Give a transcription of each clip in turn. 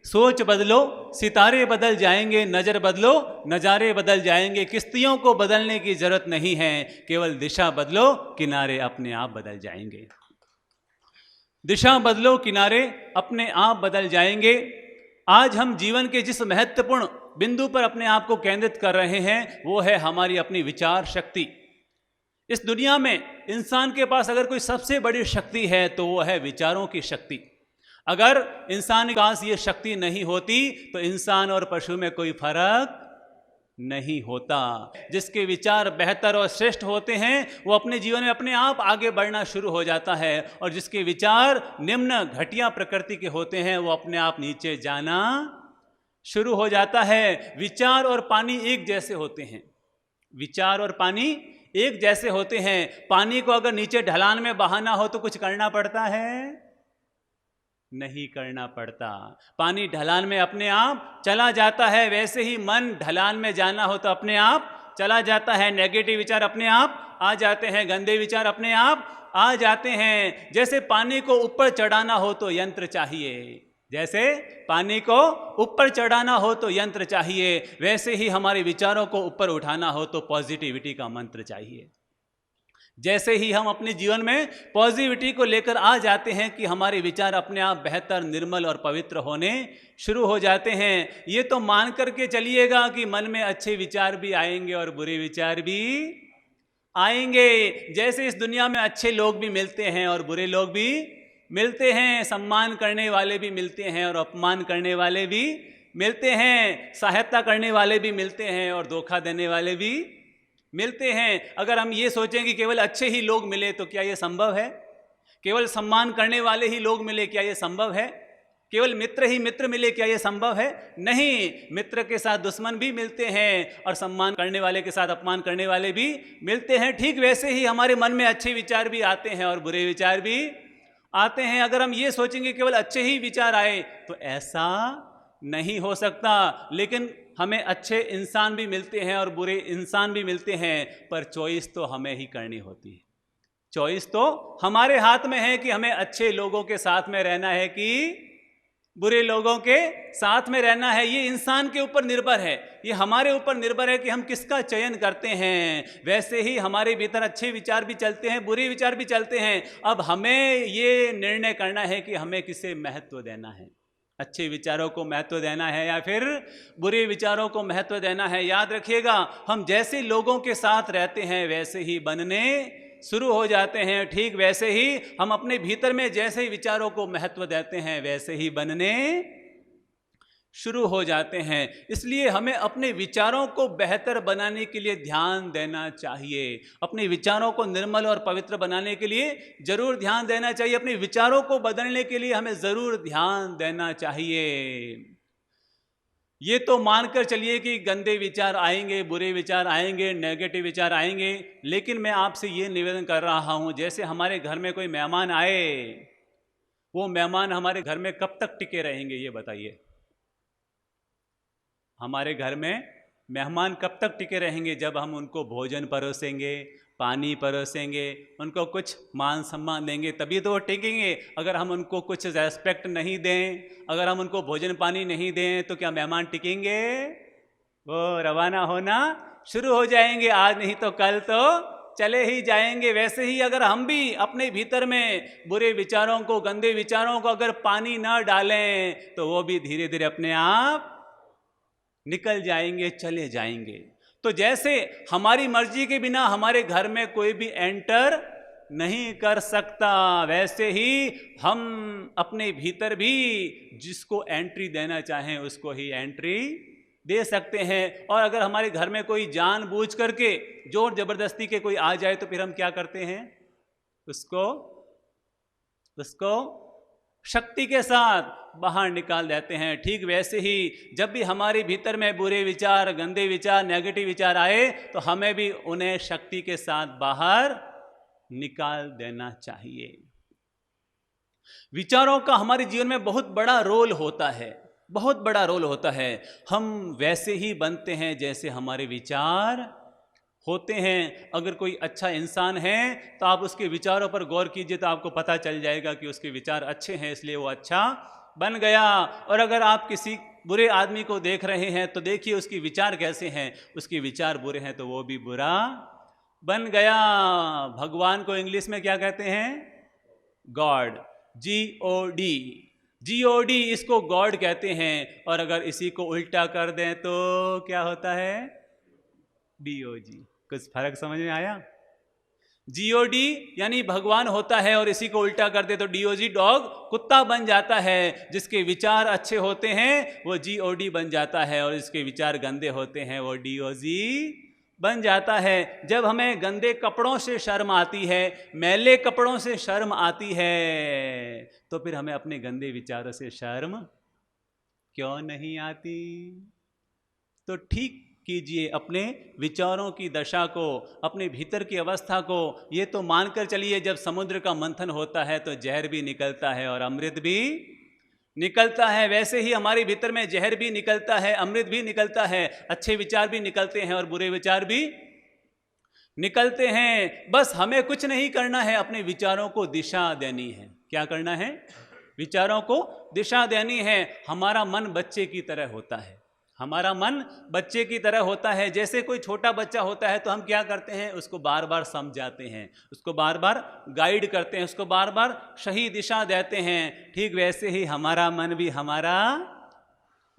सोच बदलो सितारे बदल जाएंगे, नज़र बदलो नज़ारे बदल जाएंगे। किश्तियों को बदलने की ज़रूरत नहीं है, केवल दिशा बदलो किनारे अपने आप बदल जाएंगे। दिशा बदलो किनारे अपने आप बदल जाएंगे। आज हम जीवन के जिस महत्वपूर्ण बिंदु पर अपने आप को केंद्रित कर रहे हैं वो है हमारी अपनी विचार शक्ति। इस दुनिया में इंसान के पास अगर कोई सबसे बड़ी शक्ति है तो वो है विचारों की शक्ति। अगर इंसान के पास ये शक्ति नहीं होती तो इंसान और पशु में कोई फर्क नहीं होता। जिसके विचार बेहतर और श्रेष्ठ होते हैं वो अपने जीवन में अपने आप आगे बढ़ना शुरू हो जाता है, और जिसके विचार निम्न घटिया प्रकृति के होते हैं वो अपने आप नीचे जाना शुरू हो जाता है। विचार और पानी एक जैसे होते हैं, विचार और पानी एक जैसे होते हैं। पानी को अगर नीचे ढलान में बहाना हो तो कुछ करना पड़ता है? नहीं करना पड़ता। पानी ढलान में अपने आप चला जाता है। वैसे ही मन ढलान में जाना हो तो अपने आप चला जाता है। नेगेटिव विचार अपने आप आ जाते हैं, गंदे विचार अपने आप आ जाते हैं। जैसे पानी को ऊपर चढ़ाना हो तो यंत्र चाहिए, जैसे पानी को ऊपर चढ़ाना हो तो यंत्र चाहिए, वैसे ही हमारे विचारों को ऊपर उठाना हो तो पॉजिटिविटी का मंत्र चाहिए। जैसे ही हम अपने जीवन में पॉजिटिविटी को लेकर आ जाते हैं कि हमारे विचार अपने आप बेहतर, निर्मल और पवित्र होने शुरू हो जाते हैं। ये तो मान करके चलिएगा कि मन में अच्छे विचार भी आएंगे और बुरे विचार भी आएंगे। जैसे इस दुनिया में अच्छे लोग भी मिलते हैं और बुरे लोग भी मिलते हैं, सम्मान करने वाले भी मिलते हैं और अपमान करने वाले भी मिलते हैं, सहायता करने वाले भी मिलते हैं और धोखा देने वाले भी मिलते हैं। अगर हम ये सोचें कि केवल अच्छे ही लोग मिले तो क्या ये संभव है? केवल सम्मान करने वाले ही लोग मिले, क्या ये संभव है? केवल मित्र ही मित्र मिले, क्या ये संभव है? नहीं, मित्र के साथ दुश्मन भी मिलते हैं और सम्मान करने वाले के साथ अपमान करने वाले भी मिलते हैं। ठीक वैसे ही हमारे मन में अच्छे विचार भी आते हैं और बुरे विचार भी आते हैं। अगर हम ये सोचेंगे केवल अच्छे ही विचार आए तो ऐसा नहीं हो सकता। लेकिन हमें अच्छे इंसान भी मिलते हैं और बुरे इंसान भी मिलते हैं, पर चॉइस तो हमें ही करनी होती है। चॉइस तो हमारे हाथ में है कि हमें अच्छे लोगों के साथ में रहना है कि बुरे लोगों के साथ में रहना है। ये इंसान के ऊपर निर्भर है, ये हमारे ऊपर निर्भर है कि हम किसका चयन करते हैं। वैसे ही हमारे भीतर अच्छे विचार भी चलते हैं, बुरे विचार भी चलते हैं। अब हमें ये निर्णय करना है कि हमें किसे महत्व देना है, अच्छे विचारों को महत्व देना है या फिर बुरे विचारों को महत्व देना है। याद रखिएगा, हम जैसे लोगों के साथ रहते हैं वैसे ही बनने शुरू हो जाते हैं। ठीक वैसे ही हम अपने भीतर में जैसे ही विचारों को महत्व देते हैं वैसे ही बनने शुरू हो जाते हैं। इसलिए हमें अपने विचारों को बेहतर बनाने के लिए ध्यान देना चाहिए। अपने विचारों को निर्मल और पवित्र बनाने के लिए जरूर ध्यान देना चाहिए। अपने विचारों को बदलने के लिए हमें जरूर ध्यान देना चाहिए। ये तो मानकर चलिए कि गंदे विचार आएंगे, बुरे विचार आएंगे, नेगेटिव विचार आएंगे, लेकिन मैं आपसे ये निवेदन कर रहा हूँ, जैसे हमारे घर में कोई मेहमान आए, वो मेहमान हमारे घर में कब तक टिके रहेंगे ये बताइए? हमारे घर में मेहमान कब तक टिके रहेंगे? जब हम उनको भोजन परोसेंगे, पानी परोसेंगे, उनको कुछ मान सम्मान देंगे, तभी तो वो टिकेंगे। अगर हम उनको कुछ रेस्पेक्ट नहीं दें, अगर हम उनको भोजन पानी नहीं दें तो क्या मेहमान टिकेंगे? वो रवाना होना शुरू हो जाएंगे, आज नहीं तो कल तो चले ही जाएंगे। वैसे ही अगर हम भी अपने भीतर में बुरे विचारों को, गंदे विचारों को अगर पानी ना डालें तो वो भी धीरे धीरे अपने आप निकल जाएंगे, चले जाएंगे। तो जैसे हमारी मर्जी के बिना हमारे घर में कोई भी एंटर नहीं कर सकता, वैसे ही हम अपने भीतर भी जिसको एंट्री देना चाहें उसको ही एंट्री दे सकते हैं। और अगर हमारे घर में कोई जानबूझ करके जोर जबरदस्ती के कोई आ जाए तो फिर हम क्या करते हैं? उसको शक्ति के साथ बाहर निकाल देते हैं। ठीक वैसे ही जब भी हमारे भीतर में बुरे विचार, गंदे विचार, नेगेटिव विचार आए तो हमें भी उन्हें शक्ति के साथ बाहर निकाल देना चाहिए। विचारों का हमारे जीवन में बहुत बड़ा रोल होता है, बहुत बड़ा रोल होता है। हम वैसे ही बनते हैं जैसे हमारे विचार होते हैं। अगर कोई अच्छा इंसान है तो आप उसके विचारों पर गौर कीजिए तो आपको पता चल जाएगा कि उसके विचार अच्छे हैं, इसलिए वो अच्छा बन गया। और अगर आप किसी बुरे आदमी को देख रहे हैं तो देखिए उसके विचार कैसे हैं, उसके विचार बुरे हैं तो वो भी बुरा बन गया। भगवान को इंग्लिश में क्या कहते हैं? गॉड, GOD, GOD इसको गॉड कहते हैं। और अगर इसी को उल्टा कर दें तो क्या होता है? DOG। कुछ फर्क समझ में आया? GOD यानी भगवान होता है और इसी को उल्टा कर दे तो DOG डॉग कुत्ता बन जाता है। जिसके विचार अच्छे होते हैं वो GOD बन जाता है और जिसके विचार गंदे होते हैं वो DOG बन जाता है। जब हमें गंदे कपड़ों से शर्म आती है, मैले कपड़ों से शर्म आती है, तो फिर हमें अपने गंदे विचारों से शर्म क्यों नहीं आती? तो ठीक कीजिए अपने विचारों की दशा को, अपने भीतर की अवस्था को। ये तो मानकर चलिए जब समुद्र का मंथन होता है तो जहर भी निकलता है और अमृत भी निकलता है। वैसे ही हमारे भीतर में जहर भी निकलता है, अमृत भी निकलता है, अच्छे विचार भी निकलते हैं और बुरे विचार भी निकलते हैं। बस हमें कुछ नहीं करना है, अपने विचारों को दिशा देनी है। क्या करना है? विचारों को दिशा देनी है। हमारा मन बच्चे की तरह होता है, हमारा मन बच्चे की तरह होता है। जैसे कोई छोटा बच्चा होता है तो हम क्या करते हैं? उसको बार बार समझाते हैं, उसको बार बार गाइड करते हैं, उसको बार बार सही दिशा देते हैं। ठीक वैसे ही हमारा मन भी हमारा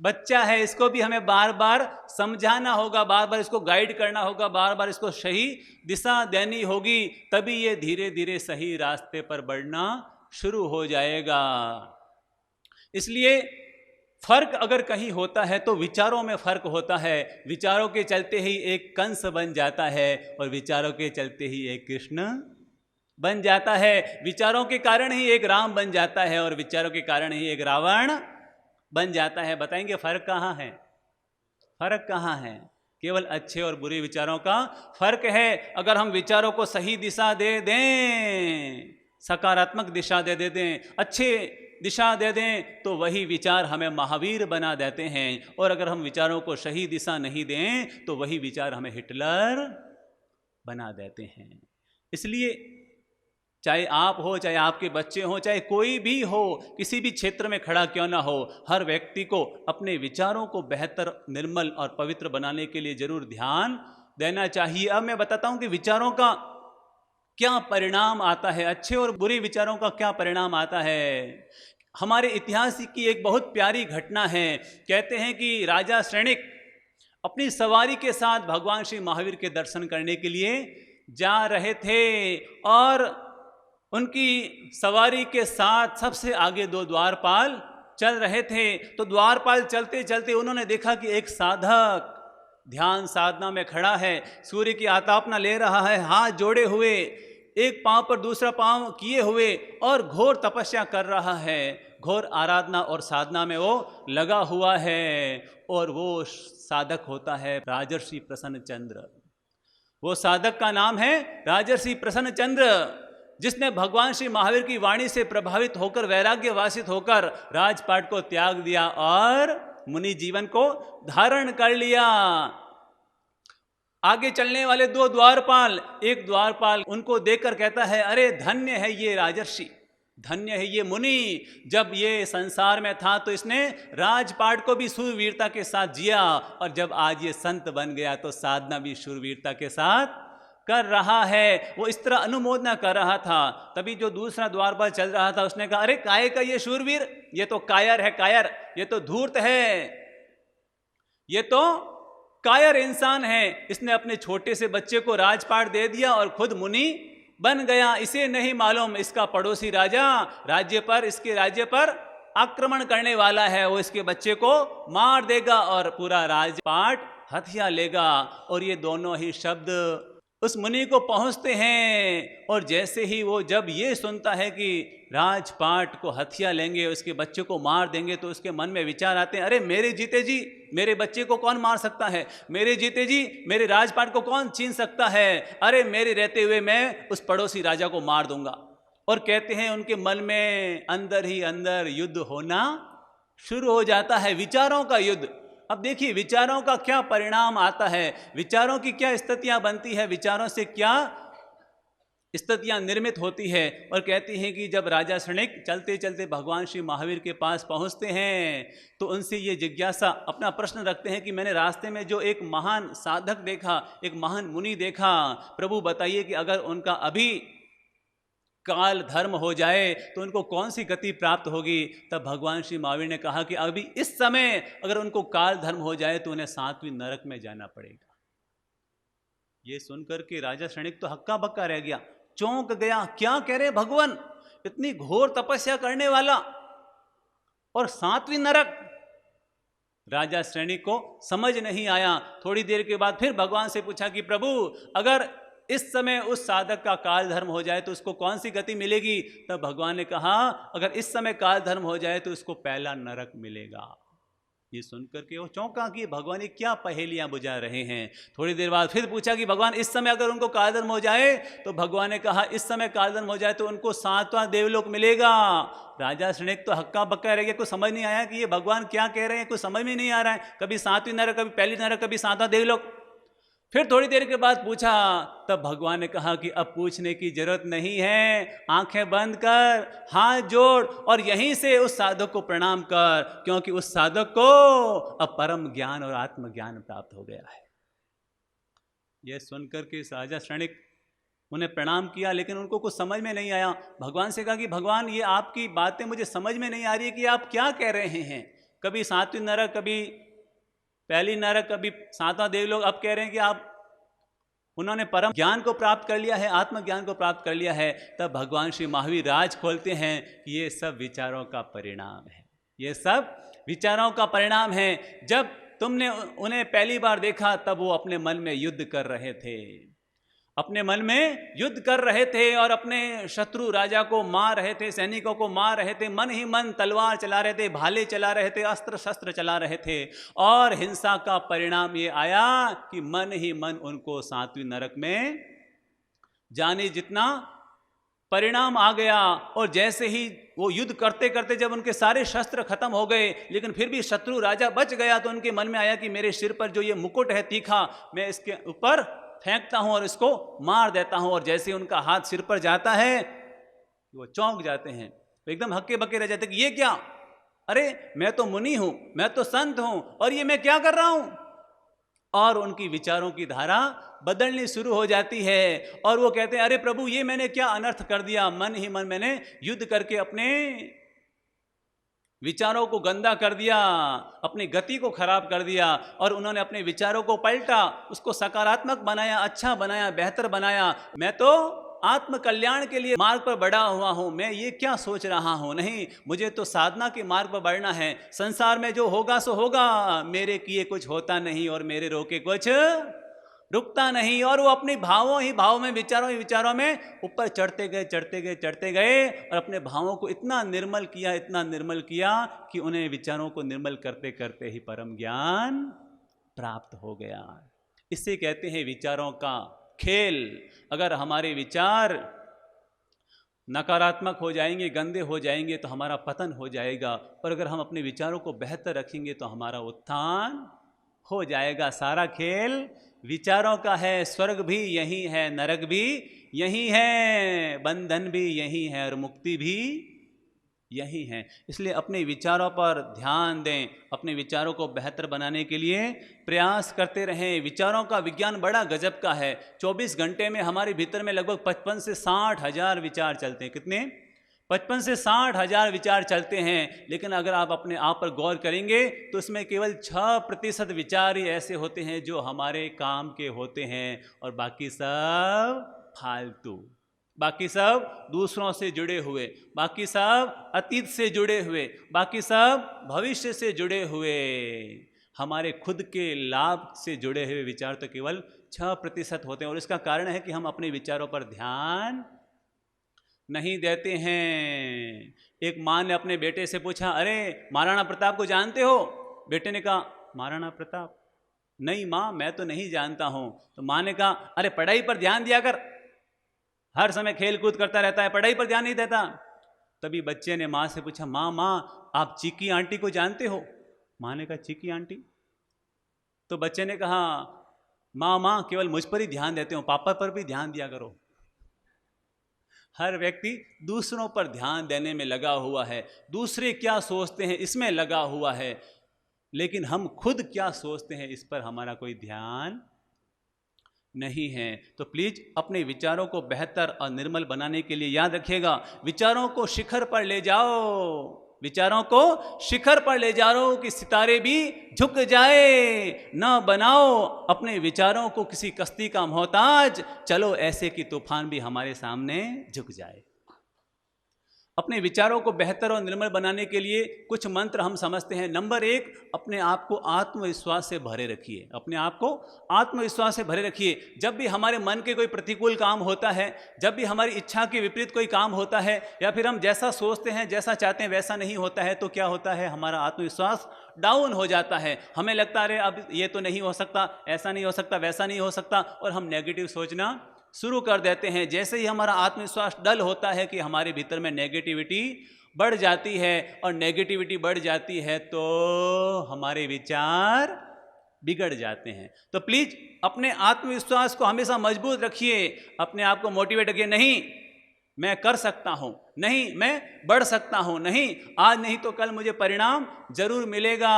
बच्चा है, इसको भी हमें बार बार समझाना होगा, बार बार इसको गाइड करना होगा, बार बार इसको सही दिशा देनी होगी, तभी ये धीरे धीरे सही रास्ते पर बढ़ना शुरू हो जाएगा। इसलिए फर्क अगर कहीं होता है तो विचारों में फर्क होता है। विचारों के चलते ही एक कंस बन जाता है और विचारों के चलते ही एक कृष्ण बन जाता है। विचारों के कारण ही एक राम बन जाता है और विचारों के कारण ही एक रावण बन जाता है। बताएंगे फर्क कहाँ है? फर्क कहाँ है? केवल अच्छे और बुरे विचारों का फर्क है। अगर हम विचारों को सही दिशा दे दें, सकारात्मक दिशा दे दें, अच्छे दिशा दे दें, तो वही विचार हमें महावीर बना देते हैं। और अगर हम विचारों को सही दिशा नहीं दें तो वही विचार हमें हिटलर बना देते हैं। इसलिए चाहे आप हो, चाहे आपके बच्चे हो, चाहे कोई भी हो, किसी भी क्षेत्र में खड़ा क्यों ना हो, हर व्यक्ति को अपने विचारों को बेहतर, निर्मल और पवित्र बनाने के लिए जरूर ध्यान देना चाहिए। अब मैं बताता हूं कि विचारों का क्या परिणाम आता है, अच्छे और बुरे विचारों का क्या परिणाम आता है। हमारे इतिहास की एक बहुत प्यारी घटना है। कहते हैं कि राजा श्रेणिक अपनी सवारी के साथ भगवान श्री महावीर के दर्शन करने के लिए जा रहे थे और उनकी सवारी के साथ सबसे आगे दो द्वारपाल चल रहे थे। तो द्वारपाल चलते चलते उन्होंने देखा कि एक साधक ध्यान साधना में खड़ा है, सूर्य की आतापना ले रहा है, हाथ जोड़े हुए, एक पांव पर दूसरा पांव किए हुए और घोर तपस्या कर रहा है, घोर आराधना और साधना में वो लगा हुआ है। और वो साधक होता है राजर्षि प्रसन्न चंद्र। वो साधक का नाम है राजर्षि प्रसन्न चंद्र, जिसने भगवान श्री महावीर की वाणी से प्रभावित होकर, वैराग्य वासित होकर राजपाट को त्याग दिया और मुनि जीवन को धारण कर लिया। आगे चलने वाले दो द्वारपाल, एक द्वारपाल उनको देखकर कहता है, अरे धन्य है ये राजर्षि, धन्य है ये मुनि। जब ये संसार में था तो इसने राजपाट को भी शूरवीरता के साथ जिया और जब आज ये संत बन गया तो साधना भी शूरवीरता के साथ कर रहा है। वो इस तरह अनुमोदना कर रहा था। तभी जो दूसरा द्वारपाल चल रहा था उसने कहा, अरे काय का ये शूरवीर, ये तो कायर है, कायर, ये तो धूर्त है, ये तो कायर इंसान है। इसने अपने छोटे से बच्चे को राजपाट दे दिया और खुद मुनि बन गया। इसे नहीं मालूम इसका पड़ोसी राजा राज्य पर, इसके राज्य पर आक्रमण करने वाला है, वो इसके बच्चे को मार देगा और पूरा राजपाट हथिया लेगा। और ये दोनों ही शब्द उस मुनि को पहुंचते हैं और जैसे ही वो जब ये सुनता है कि राजपाट को हथिया लेंगे, उसके बच्चे को मार देंगे, तो उसके मन में विचार आते हैं, अरे मेरे जीते जी मेरे बच्चे को कौन मार सकता है, मेरे जीते जी मेरे राजपाट को कौन छीन सकता है, अरे मेरे रहते हुए मैं उस पड़ोसी राजा को मार दूंगा। और कहते हैं उनके मन में अंदर ही अंदर युद्ध होना शुरू हो जाता है, विचारों का युद्ध। अब देखिए विचारों का क्या परिणाम आता है, विचारों की क्या स्थितियां बनती है, विचारों से क्या स्तुतियाँ निर्मित होती है और कहती हैं कि जब राजा शृणिक चलते चलते भगवान श्री महावीर के पास पहुँचते हैं तो उनसे ये जिज्ञासा अपना प्रश्न रखते हैं कि मैंने रास्ते में जो एक महान साधक देखा, एक महान मुनि देखा, प्रभु बताइए कि अगर उनका अभी काल धर्म हो जाए तो उनको कौन सी गति प्राप्त होगी। तब भगवान श्री महावीर ने कहा कि अभी इस समय अगर उनको काल धर्म हो जाए तो उन्हें 7वीं नरक में जाना पड़ेगा। ये सुनकर के राजा शृणिक तो हक्का बक्का रह गया, चौंक गया, क्या कह रहे भगवान, इतनी घोर तपस्या करने वाला और 7वीं नरक। राजा शृणिक को समझ नहीं आया। थोड़ी देर के बाद फिर भगवान से पूछा कि प्रभु अगर इस समय उस साधक का काल धर्म हो जाए तो उसको कौन सी गति मिलेगी। तब भगवान ने कहा अगर इस समय काल धर्म हो जाए तो उसको पहला नरक मिलेगा। ये सुनकर के वो चौंका कि भगवान ये क्या पहेलियां बुझा रहे हैं। थोड़ी देर बाद फिर पूछा कि भगवान इस समय अगर उनको काल धर्म हो जाए, तो भगवान ने कहा इस समय काल धर्म हो जाए तो उनको 7वां देवलोक मिलेगा। राजा शृणिक तो हक्का बक्का रह गया, कुछ समझ नहीं आया कि ये भगवान क्या कह रहे हैं, कुछ समझ में नहीं आ रहा है। कभी 7वीं नरक, कभी पहली नरक, कभी 7वां देवलोक। फिर थोड़ी देर के बाद पूछा, तब भगवान ने कहा कि अब पूछने की जरूरत नहीं है, आंखें बंद कर, हाथ जोड़ और यहीं से उस साधक को प्रणाम कर, क्योंकि उस साधक को अब परम ज्ञान और आत्मज्ञान प्राप्त हो गया है। यह सुनकर के राजा शृणिक उन्हें प्रणाम किया, लेकिन उनको कुछ समझ में नहीं आया। भगवान से कहा कि भगवान ये आपकी बातें मुझे समझ में नहीं आ रही कि आप क्या कह रहे हैं। कभी 7वीं नरक, कभी पहली नरक, कभी 7वां देवलोक, अब कह रहे हैं कि आप उन्होंने परम ज्ञान को प्राप्त कर लिया है, आत्मज्ञान को प्राप्त कर लिया है। तब भगवान श्री महावीर राज खोलते हैं कि ये सब विचारों का परिणाम है, ये सब विचारों का परिणाम है। जब तुमने उन्हें पहली बार देखा तब वो अपने मन में युद्ध कर रहे थे, अपने मन में युद्ध कर रहे थे और अपने शत्रु राजा को मार रहे थे, सैनिकों को मार रहे थे, मन ही मन तलवार चला रहे थे, भाले चला रहे थे, अस्त्र शस्त्र चला रहे थे। और हिंसा का परिणाम ये आया कि मन ही मन उनको 7वीं नरक में जाने जितना परिणाम आ गया। और जैसे ही वो युद्ध करते करते जब उनके सारे शस्त्र खत्म हो गए, लेकिन फिर भी शत्रु राजा बच गया, तो उनके मन में आया कि मेरे सिर पर जो ये मुकुट है तीखा, मैं इसके ऊपर फेंकता हूं और इसको मार देता हूं। और जैसे उनका हाथ सिर पर जाता है वो चौंक जाते हैं, तो एकदम हक्के बक्के रह जाते कि ये क्या, अरे मैं तो मुनि हूं, मैं तो संत हूं, और ये मैं क्या कर रहा हूं। और उनकी विचारों की धारा बदलनी शुरू हो जाती है और वो कहते हैं अरे प्रभु ये मैंने क्या अनर्थ कर दिया, मन ही मन मैंने युद्ध करके अपने विचारों को गंदा कर दिया, अपनी गति को खराब कर दिया। और उन्होंने अपने विचारों को पलटा, उसको सकारात्मक बनाया, अच्छा बनाया, बेहतर बनाया। मैं तो आत्म कल्याण के लिए मार्ग पर बढ़ा हुआ हूं, मैं ये क्या सोच रहा हूं, नहीं, मुझे तो साधना के मार्ग पर बढ़ना है। संसार में जो होगा सो होगा, मेरे किए कुछ होता नहीं और मेरे रोके कुछ रुकता नहीं। और वो अपने भावों ही भाव में, विचारों ही विचारों में ऊपर चढ़ते गए, चढ़ते गए, चढ़ते गए और अपने भावों को इतना निर्मल किया, इतना निर्मल किया कि उन्हें विचारों को निर्मल करते करते ही परम ज्ञान प्राप्त हो गया। इसे कहते हैं विचारों का खेल। अगर हमारे विचार नकारात्मक हो जाएंगे, गंदे हो जाएंगे, तो हमारा पतन हो जाएगा। और अगर हम अपने विचारों को बेहतर रखेंगे तो हमारा उत्थान हो जाएगा। सारा खेल विचारों का है। स्वर्ग भी यही है, नरक भी यही है, बंधन भी यही है और मुक्ति भी यही है। इसलिए अपने विचारों पर ध्यान दें, अपने विचारों को बेहतर बनाने के लिए प्रयास करते रहें। विचारों का विज्ञान बड़ा गजब का है। 24 घंटे में हमारे भीतर में लगभग 55 से 60 हजार विचार चलते हैं। कितने? 55 से 60 हजार विचार चलते हैं। लेकिन अगर आप अपने आप पर गौर करेंगे तो उसमें केवल 6% विचार ही ऐसे होते हैं जो हमारे काम के होते हैं और बाकी सब फालतू, बाकी सब दूसरों से जुड़े हुए, बाकी सब अतीत से जुड़े हुए, बाकी सब भविष्य से जुड़े हुए, हमारे खुद के लाभ से जुड़े हुए विचार तो केवल 6% होते हैं। और इसका कारण है कि हम अपने विचारों पर ध्यान नहीं देते हैं। एक माँ ने अपने बेटे से पूछा, अरे महाराणा प्रताप को जानते हो? बेटे ने कहा, महाराणा प्रताप? नहीं माँ, मैं तो नहीं जानता हूँ। तो माँ ने कहा, अरे पढ़ाई पर ध्यान दिया कर, हर समय खेल कूद करता रहता है, पढ़ाई पर ध्यान नहीं देता। तभी बच्चे ने माँ से पूछा, माँ आप चिक्की आंटी को जानते हो? माँ ने कहा, चिक्की आंटी? तो बच्चे ने कहा, माँ केवल मुझ पर ही ध्यान देते हो, पापा पर भी ध्यान दिया करो। हर व्यक्ति दूसरों पर ध्यान देने में लगा हुआ है, दूसरे क्या सोचते हैं इसमें लगा हुआ है, लेकिन हम खुद क्या सोचते हैं इस पर हमारा कोई ध्यान नहीं है। तो प्लीज अपने विचारों को बेहतर और निर्मल बनाने के लिए याद रखिएगा, विचारों को शिखर पर ले जाओ, विचारों को शिखर पर ले जाओ कि सितारे भी झुक जाए। ना बनाओ अपने विचारों को किसी कश्ती का मोहताज, चलो ऐसे कि तूफान भी हमारे सामने झुक जाए। अपने विचारों को बेहतर और निर्मल बनाने के लिए कुछ मंत्र हम समझते हैं। नंबर 1, अपने आप को आत्मविश्वास से भरे रखिए, अपने आप को आत्मविश्वास से भरे रखिए। जब भी हमारे मन के कोई प्रतिकूल काम होता है, जब भी हमारी इच्छा के विपरीत कोई काम होता है, या फिर हम जैसा सोचते हैं जैसा चाहते हैं वैसा नहीं होता है, तो क्या होता है, हमारा आत्मविश्वास डाउन हो जाता है। हमें लगता है अब ये तो नहीं हो सकता, ऐसा नहीं हो सकता, वैसा नहीं हो सकता, और हम नेगेटिव सोचना शुरू कर देते हैं। जैसे ही हमारा आत्मविश्वास डल होता है कि हमारे भीतर में नेगेटिविटी बढ़ जाती है, और नेगेटिविटी बढ़ जाती है तो हमारे विचार बिगड़ जाते हैं। तो प्लीज अपने आत्मविश्वास को हमेशा मजबूत रखिए, अपने आप को मोटिवेट रखिए। नहीं मैं कर सकता हूं, नहीं मैं बढ़ सकता हूं, नहीं आज नहीं तो कल मुझे परिणाम जरूर मिलेगा।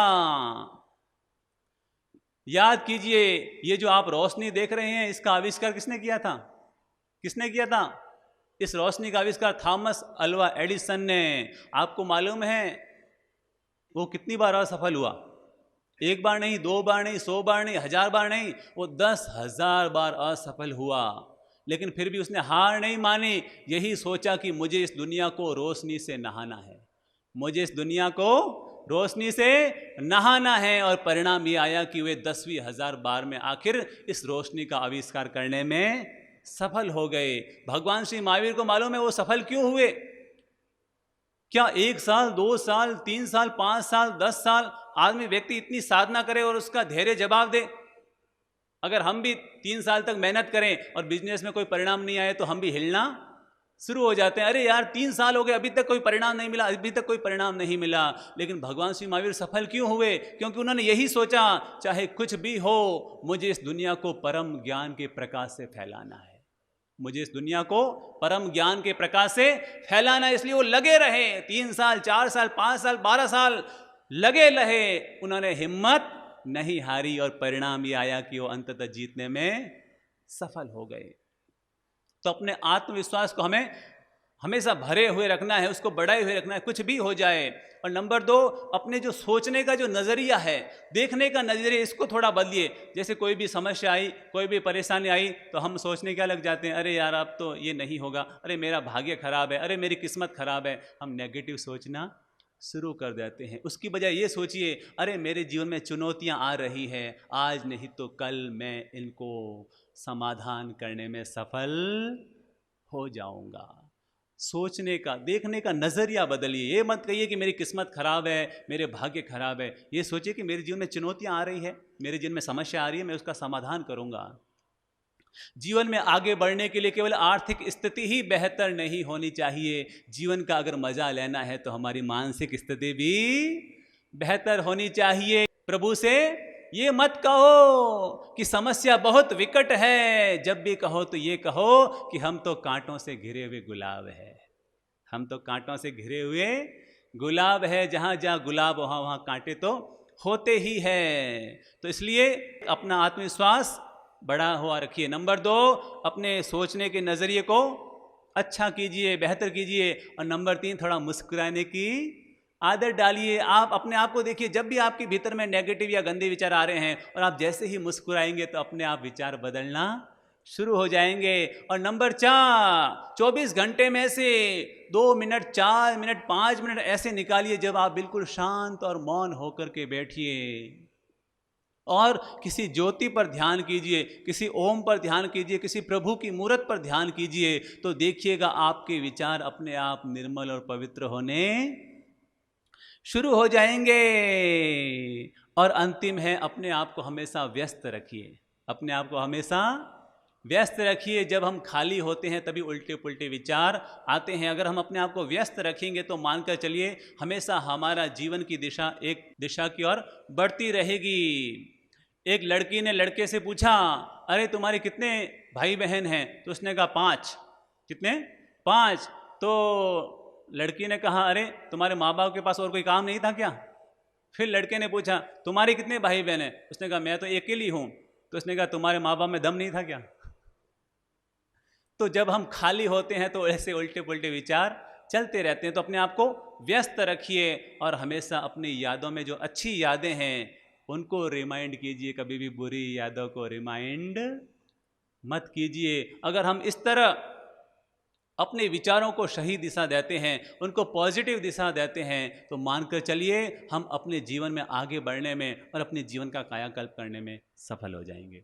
याद कीजिए, ये जो आप रोशनी देख रहे हैं इसका आविष्कार किसने किया था, किसने किया था? इस रोशनी का आविष्कार थॉमस अल्वा एडिसन ने। आपको मालूम है वो कितनी बार असफल हुआ? एक बार नहीं, 2 बार नहीं, 100 बार नहीं, 1000 बार नहीं, वो 10,000 बार असफल हुआ। लेकिन फिर भी उसने हार नहीं मानी, यही सोचा कि मुझे इस दुनिया को रोशनी से नहाना है, मुझे इस दुनिया को रोशनी से नहाना है। और परिणाम ये आया कि वे 10वीं हजार बार में आखिर इस रोशनी का आविष्कार करने में सफल हो गए। भगवान श्री महावीर को मालूम है वो सफल क्यों हुए? क्या 1 साल, 2 साल, 3 साल, 5 साल, 10 साल आदमी व्यक्ति इतनी साधना करे और उसका धैर्य जवाब दे? अगर हम भी 3 साल तक मेहनत करें और बिजनेस में कोई परिणाम नहीं आए तो हम भी हिलना शुरू हो जाते हैं। अरे यार 3 साल हो गए अभी तक कोई परिणाम नहीं मिला, अभी तक कोई परिणाम नहीं मिला। लेकिन भगवान श्री महावीर सफल क्यों हुए? क्योंकि उन्होंने यही सोचा, चाहे कुछ भी हो मुझे इस दुनिया को परम ज्ञान के प्रकाश से फैलाना है, मुझे इस दुनिया को परम ज्ञान के प्रकाश से फैलाना है। इसलिए वो लगे रहे, 3 साल, 4 साल, 5 साल, 12 साल लगे रहे, उन्होंने हिम्मत नहीं हारी, और परिणाम ये आया कि वो अंततः जीतने में सफल हो गए। तो अपने आत्मविश्वास को हमें हमेशा भरे हुए रखना है, उसको बढ़ाए हुए रखना है, कुछ भी हो जाए। और नंबर 2, अपने जो सोचने का जो नज़रिया है, देखने का नज़रिया, इसको थोड़ा बदलिए। जैसे कोई भी समस्या आई, कोई भी परेशानी आई तो हम सोचने क्या लग जाते हैं, अरे यार अब तो ये नहीं होगा, अरे मेरा भाग्य खराब है, अरे मेरी किस्मत खराब है। हम नेगेटिव सोचना शुरू कर देते हैं। उसकी बजाय ये सोचिए, अरे मेरे जीवन में चुनौतियां आ रही हैं, आज नहीं तो कल मैं इनको समाधान करने में सफल हो जाऊंगा। सोचने का, देखने का नज़रिया बदलिए। ये मत कहिए कि मेरी किस्मत खराब है, मेरे भाग्य खराब है। ये सोचिए कि मेरे जीवन में चुनौतियां आ रही है, मेरे जीवन में समस्या आ रही है, मैं उसका समाधान करूंगा। जीवन में आगे बढ़ने के लिए केवल आर्थिक स्थिति ही बेहतर नहीं होनी चाहिए, जीवन का अगर मजा लेना है तो हमारी मानसिक स्थिति भी बेहतर होनी चाहिए। प्रभु से ये मत कहो कि समस्या बहुत विकट है, जब भी कहो तो ये कहो कि हम तो कांटों से घिरे हुए गुलाब है, हम तो कांटों से घिरे हुए गुलाब है, जहाँ जहाँ गुलाब वहाँ वहाँ कांटे तो होते ही है। तो इसलिए अपना आत्मविश्वास बड़ा हुआ रखिए। नंबर 2, अपने सोचने के नज़रिए को अच्छा कीजिए, बेहतर कीजिए। और नंबर 3, थोड़ा मुस्कुराने की आदत डालिए। आप अपने आप को देखिए, जब भी आपके भीतर में नेगेटिव या गंदे विचार आ रहे हैं और आप जैसे ही मुस्कुराएंगे तो अपने आप विचार बदलना शुरू हो जाएंगे। और नंबर 4, 24 घंटे में से 2 मिनट, 4 मिनट, 5 मिनट ऐसे निकालिए जब आप बिल्कुल शांत और मौन होकर के बैठिए और किसी ज्योति पर ध्यान कीजिए, किसी ओम पर ध्यान कीजिए, किसी प्रभु की मूर्त पर ध्यान कीजिए। तो देखिएगा आपके विचार अपने आप निर्मल और पवित्र होने शुरू हो जाएंगे। और अंतिम है, अपने आप को हमेशा व्यस्त रखिए, अपने आप को हमेशा व्यस्त रखिए। जब हम खाली होते हैं तभी उल्टे पुल्टे विचार आते हैं। अगर हम अपने आप को व्यस्त रखेंगे तो मानकर चलिए हमेशा हमारा जीवन की दिशा एक दिशा की ओर बढ़ती रहेगी। एक लड़की ने लड़के से पूछा, अरे तुम्हारे कितने भाई बहन हैं? तो उसने कहा 5। कितने? 5, तो लड़की ने कहा, अरे तुम्हारे माँ बाप के पास और कोई काम नहीं था क्या? फिर लड़के ने पूछा, तुम्हारे कितने भाई बहन हैं? उसने कहा, मैं तो अकेली हूँ। तो उसने कहा, तुम्हारे माँ बाप में दम नहीं था क्या? तो जब हम खाली होते हैं तो ऐसे उल्टे पुल्टे विचार चलते रहते हैं। तो अपने आप को व्यस्त रखिए और हमेशा अपनी यादों में जो अच्छी यादें हैं उनको रिमाइंड कीजिए, कभी भी बुरी यादों को रिमाइंड मत कीजिए। अगर हम इस तरह अपने विचारों को सही दिशा देते हैं, उनको पॉजिटिव दिशा देते हैं, तो मानकर चलिए हम अपने जीवन में आगे बढ़ने में और अपने जीवन का कायाकल्प करने में सफल हो जाएंगे।